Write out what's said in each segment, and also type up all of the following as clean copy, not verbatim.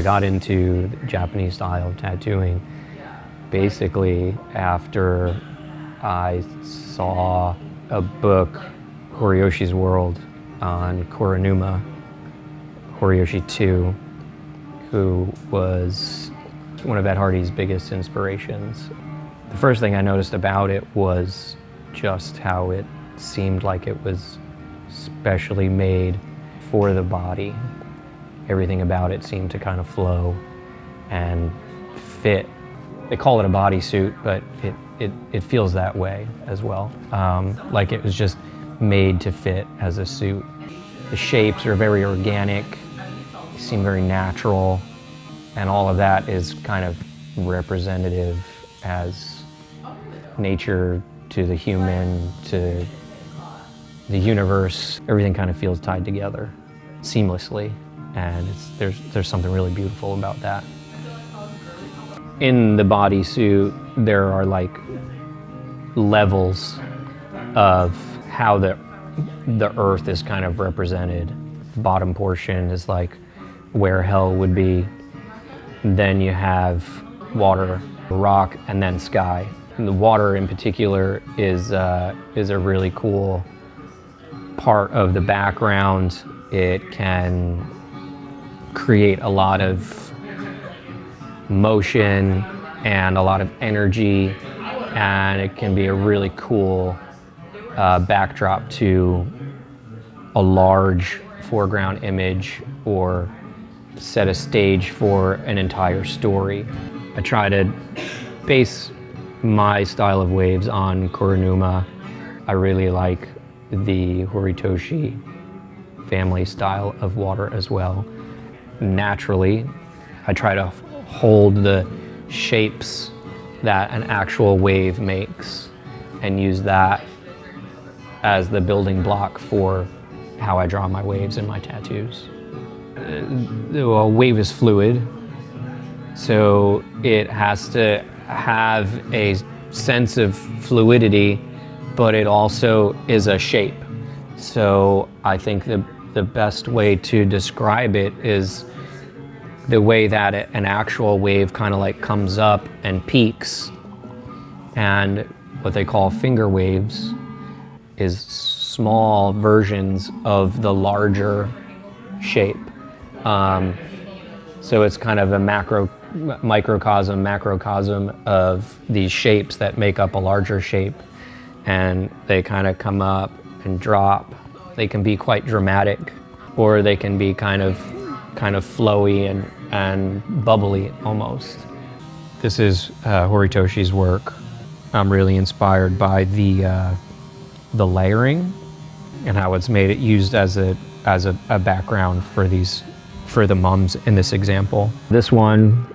I got into the Japanese style of tattooing basically after I saw a book, Horiyoshi's World, on Kuronuma, Horiyoshi II, who was one of Ed Hardy's biggest inspirations. The first thing I noticed about it was just how it seemed like it was specially made for the body. Everything about it seemed to kind of flow and fit. They call it a bodysuit, but it feels that way as well. Like it was just made to fit as a suit. The shapes are very organic, seem very natural, and all of that is kind of representative as nature to the human, to the universe. Everything kind of feels tied together seamlessly, and there's something really beautiful about that. In the bodysuit, there are like levels of how the earth is kind of represented. The bottom portion is like where hell would be. Then you have water, rock, and then sky. And the water in particular is a really cool part of the background. It can create a lot of motion and a lot of energy, and it can be a really cool backdrop to a large foreground image or set a stage for an entire story. I try to base my style of waves on Kuronuma. I really like the Horitoshi family style of water as well. Naturally, I try to hold the shapes that an actual wave makes and use that as the building block for how I draw my waves in my tattoos. A wave is fluid, so it has to have a sense of fluidity, but it also is a shape. So I think the best way to describe it is the way that an actual wave kind of like comes up and peaks, and what they call finger waves is small versions of the larger shape. So it's kind of a microcosm, macrocosm of these shapes that make up a larger shape, and they kind of come up and drop. They can be quite dramatic, or they can be kind of flowy and bubbly almost. This is Horitoshi's work. I'm really inspired by the layering and how it's used as a background for the mums in this example. This one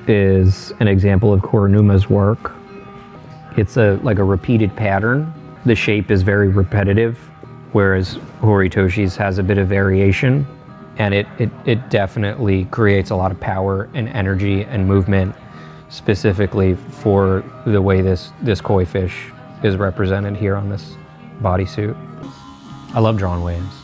is an example of Kuronuma's work. It's like a repeated pattern. The shape is very repetitive, whereas Horitoshi's has a bit of variation, and it definitely creates a lot of power and energy and movement, specifically for the way this koi fish is represented here on this bodysuit. I love drawing waves.